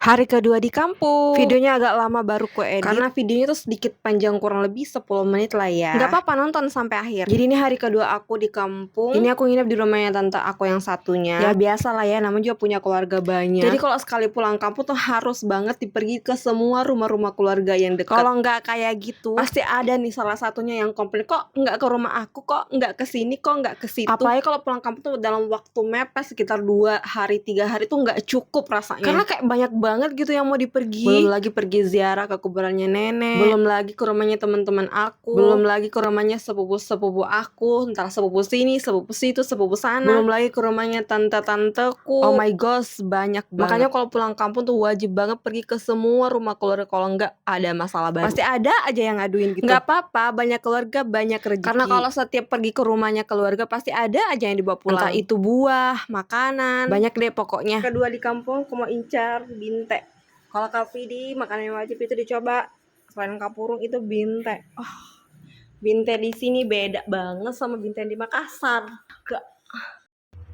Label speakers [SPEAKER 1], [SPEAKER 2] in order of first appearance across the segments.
[SPEAKER 1] Hari kedua di kampung.
[SPEAKER 2] Videonya agak lama baru ku edit
[SPEAKER 1] Karena videonya tuh sedikit panjang, kurang lebih 10 menit lah ya.
[SPEAKER 2] Nggak apa-apa, nonton sampai akhir.
[SPEAKER 1] Jadi ini hari kedua aku di kampung. Ini aku nginep di rumahnya tante aku yang satunya.
[SPEAKER 2] Ya biasa lah ya, namanya juga punya keluarga banyak.
[SPEAKER 1] Jadi kalau sekali pulang kampung tuh harus banget pergi ke semua rumah-rumah keluarga yang dekat.
[SPEAKER 2] Kalau nggak kayak gitu,
[SPEAKER 1] pasti ada nih salah satunya yang komplain, kok nggak ke rumah aku, kok nggak ke sini, kok nggak ke situ.
[SPEAKER 2] Apalagi
[SPEAKER 1] kalau pulang kampung tuh dalam waktu mepet sekitar 2 hari 3 hari tuh nggak cukup rasanya.
[SPEAKER 2] karena kayak banyak banget gitu yang mau dipergi.
[SPEAKER 1] Belum lagi pergi ziarah ke kuburannya nenek, belum lagi ke rumahnya teman-teman aku, belum lagi ke rumahnya sepupu-sepupu aku, entah sepupu sini, sepupu situ, sepupu sana, belum lagi ke rumahnya tante-tanteku.
[SPEAKER 2] Oh my gosh, banyak banget.
[SPEAKER 1] Makanya kalau pulang kampung tuh wajib banget pergi ke semua rumah keluarga, kalau nggak ada masalah baru.
[SPEAKER 2] Pasti ada aja yang ngaduin gitu.
[SPEAKER 1] Nggak apa-apa, banyak keluarga banyak rezeki.
[SPEAKER 2] Karena kalau setiap pergi ke rumahnya keluarga pasti ada aja yang dibawa pulang.
[SPEAKER 1] Entah itu buah, makanan,
[SPEAKER 2] Banyak deh pokoknya.
[SPEAKER 1] Kedua di kampung aku mau incar binte. Kalau Kak Vidi makanan yang wajib itu dicoba selain kapurung itu binte. Binte di sini beda banget sama binte di Makassar. Gak.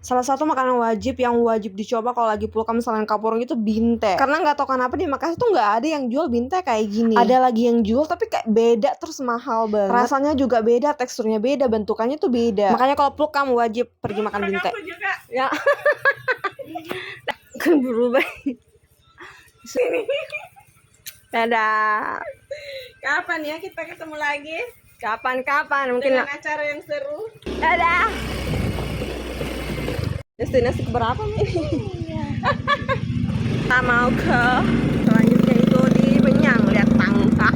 [SPEAKER 2] Salah satu makanan wajib yang wajib dicoba kalau lagi pulang selain kapurung itu binte. Karena nggak tahu kenapa di Makassar tuh nggak ada yang jual binte kayak gini. Ada lagi yang jual tapi kayak beda terus mahal banget. Rasanya juga beda, teksturnya beda, bentukannya tuh beda. Makanya kalau pulang wajib pergi makan binte.
[SPEAKER 1] Juga. Ya. Kan berubah. Sini.
[SPEAKER 2] Dadah.
[SPEAKER 1] Kapan ya kita ketemu lagi?
[SPEAKER 2] Kapan-kapan mungkin
[SPEAKER 1] Dengan acara yang seru.
[SPEAKER 2] dadah.
[SPEAKER 1] Destinasi keberapa nih? Kita mau ke selanjutnya itu di Benyang, lihat tangka.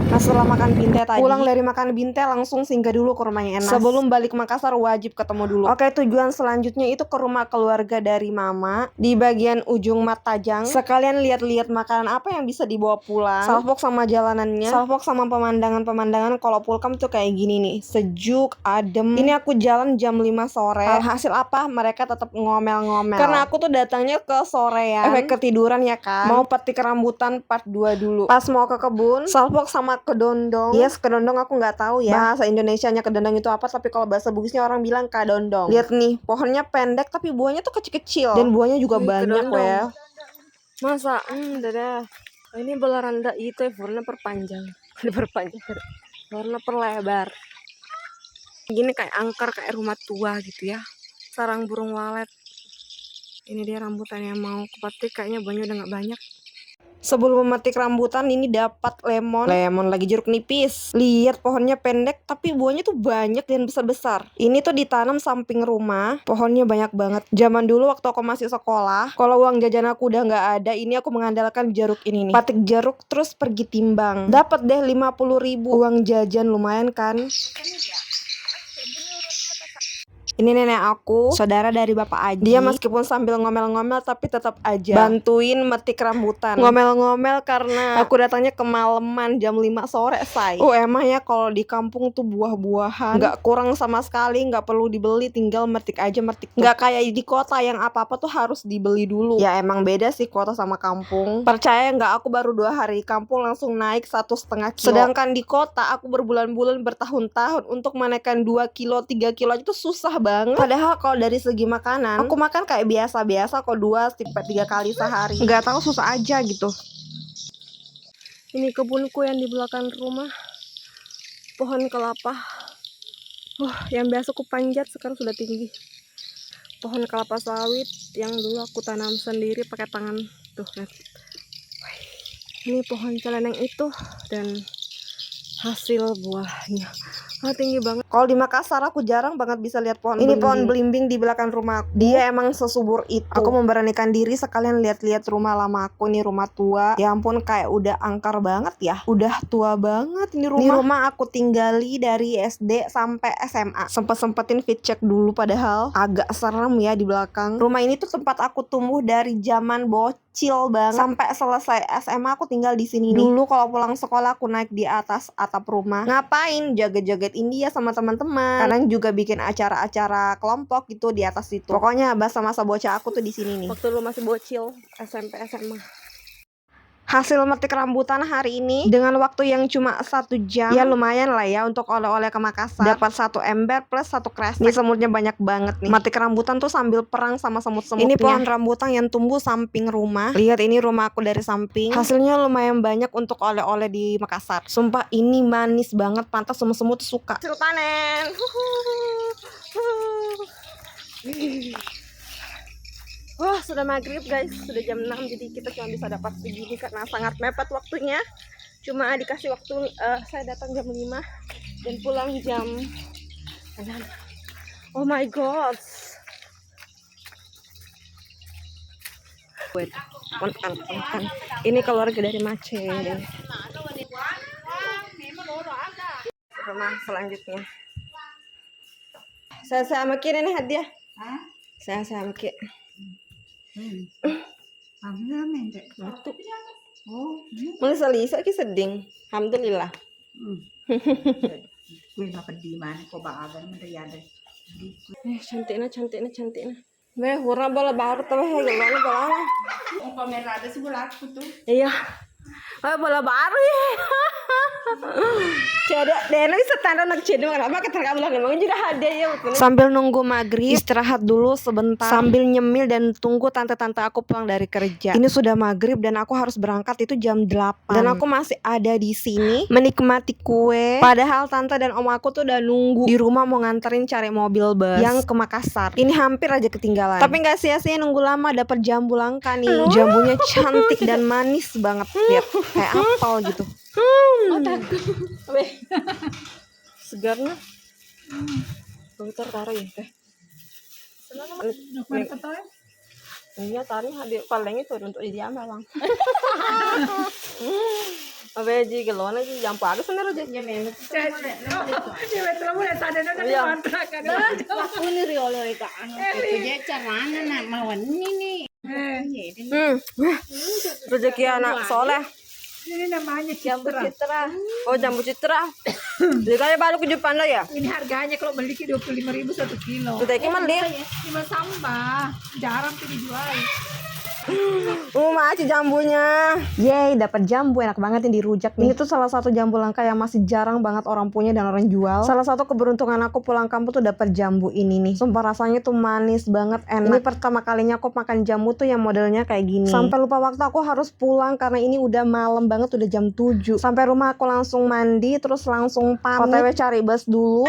[SPEAKER 2] Nah setelah makan binte tadi, pulang dari makan binte langsung singgah dulu ke rumahnya Enas. Sebelum balik Makassar wajib ketemu dulu. Oke, tujuan selanjutnya itu ke rumah keluarga dari mama di bagian ujung Matajang. Sekalian lihat-lihat makanan apa yang bisa dibawa pulang. Salfok sama jalanannya, salfok sama pemandangan-pemandangan. Kalau pulang tuh kayak gini nih, sejuk, adem. Ini aku jalan jam 5 sore. Hasil apa? Mereka tetap ngomel-ngomel. Karena aku tuh datangnya ke sorean. Efek ketiduran ya kan. Mau petik rambutan part 2 dulu. Pas mau ke kebun, salfok sama kedondong. Yes, kedondong aku nggak tahu ya bahasa Indonesianya kedondong itu apa, tapi kalau bahasa Bugisnya orang bilang kadondong. Lihat nih, pohonnya pendek tapi buahnya tuh kecil-kecil dan buahnya juga banyak ya.
[SPEAKER 1] Masa? Dadah. Ini beleranda itu warna perpanjang. Warna perlebar. Gini kayak angker, kayak rumah tua gitu ya. Sarang burung walet. Ini dia rambutan yang mau kupetik, kayaknya buahnya udah nggak banyak.
[SPEAKER 2] Sebelum memetik rambutan ini dapat lemon lagi jeruk nipis. Lihat pohonnya pendek tapi buahnya tuh banyak dan besar-besar. Ini tuh ditanam samping rumah, pohonnya banyak banget. Zaman dulu waktu aku masih sekolah, kalau uang jajan aku udah nggak ada, ini aku mengandalkan jeruk ini nih. Patik jeruk terus pergi timbang. Dapat deh 50.000 uang jajan, lumayan kan? Ini nenek aku, saudara dari Bapak Aji. Dia meskipun sambil ngomel-ngomel tapi tetap aja bantuin metik rambutan. Ngomel-ngomel karena aku datangnya kemalaman jam 5 sore, say. Emang ya kalau di kampung tuh buah-buahan nggak kurang sama sekali, nggak perlu dibeli, tinggal metik aja metik. Nggak kayak di kota yang apa-apa tuh harus dibeli dulu. Ya emang beda sih kota sama kampung. Percaya nggak, aku baru 2 hari di kampung langsung naik 1,5 kilo. Sedangkan di kota aku berbulan-bulan, bertahun-tahun untuk menaikkan 2 kilo 3 kilo itu susah banget. Padahal kalau dari segi makanan, aku makan kayak biasa-biasa kok, 2-3 kali sehari. Nggak tahu susah aja gitu.
[SPEAKER 1] Ini kebunku yang di belakang rumah, pohon kelapa. Yang biasa aku panjat sekarang sudah tinggi. Pohon kelapa sawit yang dulu aku tanam sendiri pakai tangan. Tuh, lihat. Ini pohon celeneng itu dan hasil buahnya tinggi banget.
[SPEAKER 2] Kalau di Makassar aku jarang banget bisa lihat pohon ini belimbing. Pohon belimbing di belakang rumah aku. Dia emang sesubur itu. Aku memberanikan diri sekalian lihat-lihat rumah lama aku. Ini rumah tua. Ya ampun, kayak udah angker banget ya. Udah tua banget ini rumah. Ini rumah aku tinggali dari SD sampai SMA. Sempet-sempetin fit check dulu, padahal agak serem ya di belakang. Rumah ini tuh tempat aku tumbuh dari zaman bocil banget sampai selesai SMA. Aku tinggal di sini. Dulu kalau pulang sekolah aku naik di atas atap rumah. Ngapain? Jaga-jaga India sama teman-teman. Kadang juga bikin acara-acara kelompok gitu di atas situ. Pokoknya masa-masa bocah aku tuh di sini nih.
[SPEAKER 1] Waktu lu masih bocil, SMP SMA.
[SPEAKER 2] Hasil metik rambutan hari ini dengan waktu yang cuma 1 jam, ya lumayan lah ya untuk oleh-oleh ke Makassar. Dapat 1 ember plus 1 kresek. Ini semutnya banyak banget nih. Metik rambutan tuh sambil perang sama semut-semutnya. Ini pohon rambutan yang tumbuh samping rumah. Lihat ini rumah aku dari samping. Hasilnya lumayan banyak untuk oleh-oleh di Makassar. Sumpah ini manis banget, pantas semut-semut suka. Hasil panen. Wah, sudah maghrib guys, sudah jam 6, jadi kita cuma bisa dapat segini karena sangat mepet waktunya. Cuma dikasih waktu, saya datang jam 5 dan pulang jam 6. Oh my god. Wait, kontan. Ini keluarga dari Mace. Rumah selanjutnya. Saya makin ini hadiah. Saya makin. Mulai selisa ki seding. Alhamdulillah. Cantiknya. Weh, warna bola baru tuh ya, gimana bolanya?
[SPEAKER 3] Oh, kamera ada sebelah aku tuh.
[SPEAKER 2] Iya. Oh, bola baru ya. Jadi, Dena bisa tanda nak cedung kenapa keterka bulan memang juga ada ya. Sambil nunggu maghrib, istirahat dulu sebentar sambil nyemil dan tunggu tante-tante aku pulang dari kerja. Ini sudah maghrib dan aku harus berangkat itu jam 8. Dan aku masih ada di sini menikmati kue. Padahal tante dan om aku tuh udah nunggu di rumah mau nganterin cari mobil bus yang ke Makassar. Ini hampir aja ketinggalan. Tapi nggak sia-sia nunggu lama, dapat jambu langka nih. Jambunya cantik dan manis banget. Lihat, kayak apel gitu. Weh, segarnya. Bentar taruh ya teh. Iya taruh hadir paling itu untuk diambil bang. Abe ji gelona ji jam pagi senar aja.
[SPEAKER 3] Ya memang. Betul boleh tadi ada kontrak kan. Aku ni riolo ka anu kerja carana nak mawan ini.
[SPEAKER 2] Rezeki anak soleh.
[SPEAKER 3] Ini namanya
[SPEAKER 2] Jambu citra. Oh, jambu citra. Beli kaya baru ke Jepang lah ya?
[SPEAKER 3] Ini harganya kalau beli ke 25.000 1 kilo.
[SPEAKER 2] Kita ini meli.
[SPEAKER 3] Cuma sampah, jarang tuh dijual.
[SPEAKER 2] Masih jambunya. Yeay, dapat jambu enak banget yang dirujak nih. Ini tuh salah satu jambu langka yang masih jarang banget orang punya dan orang jual. Salah satu keberuntungan aku pulang kampung tuh dapat jambu ini nih. Sumpah rasanya tuh manis banget, enak. Ini pertama kalinya aku makan jambu tuh yang modelnya kayak gini. Sampai lupa waktu aku harus pulang karena ini udah malam banget, udah jam 7. Sampai rumah aku langsung mandi terus langsung pamit. OTW cari bus dulu.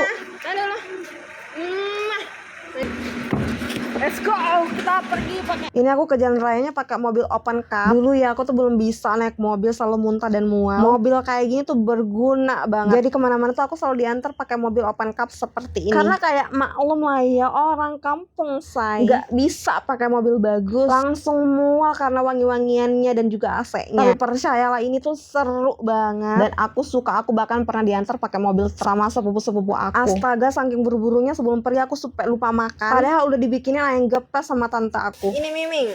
[SPEAKER 2] Let's go, kita pergi pakai. Ini aku ke jalan rayanya pakai mobil open cup. Dulu ya aku tuh belum bisa naik mobil, selalu muntah dan mual. Mobil kayak gini tuh berguna banget. Jadi kemana-mana tuh aku selalu diantar pakai mobil open cup seperti ini. Karena kayak maklum lah ya orang kampung say, nggak bisa pakai mobil bagus, langsung mual karena wangi-wangiannya dan juga AC-nya. Tapi percayalah ini tuh seru banget. Dan aku suka, aku bahkan pernah diantar pakai mobil sama sepupu-sepupu aku. Astaga, saking buru-burunya sebelum pergi aku sampai lupa makan. Padahal udah dibikinnya yang gepes sama tante aku. Ini Miming.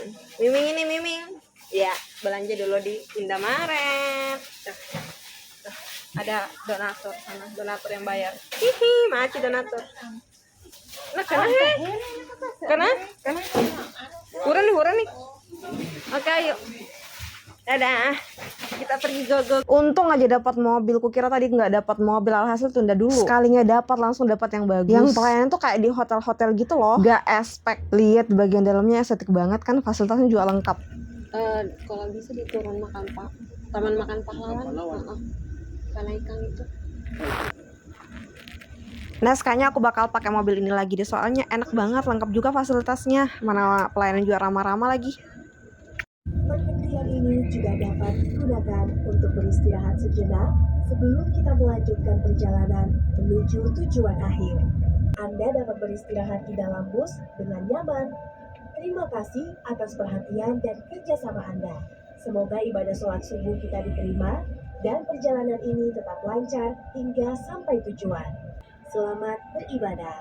[SPEAKER 2] Ya, belanja dulu di Indomaret. Ada donatur sana, donatur yang bayar. Hihi, maci donatur. Nah, karena Huran nih. Oke, ayo. Dadah. Kita pergi go. Untung aja dapat mobil. Kukira tadi nggak dapat mobil, alhasil tunda dulu. Sekalinya dapat, langsung dapat yang bagus. Yang pelayanan tuh kayak di hotel-hotel gitu loh. Gak aspek. Lihat bagian dalamnya estetik banget kan, fasilitasnya juga lengkap. Kalau bisa di Taman Makan Pahlawan. Ikan itu. Nah, kayaknya aku bakal pakai mobil ini lagi deh, soalnya enak banget, lengkap juga fasilitasnya. Mana pelayanan juga ramah-ramah lagi.
[SPEAKER 4] Penghentian ini juga dapat digunakan untuk beristirahat sejenak sebelum kita melanjutkan perjalanan menuju tujuan akhir. Anda dapat beristirahat di dalam bus dengan nyaman. Terima kasih atas perhatian dan kerjasama Anda. Semoga ibadah sholat subuh kita diterima dan perjalanan ini tetap lancar hingga sampai tujuan. Selamat beribadah.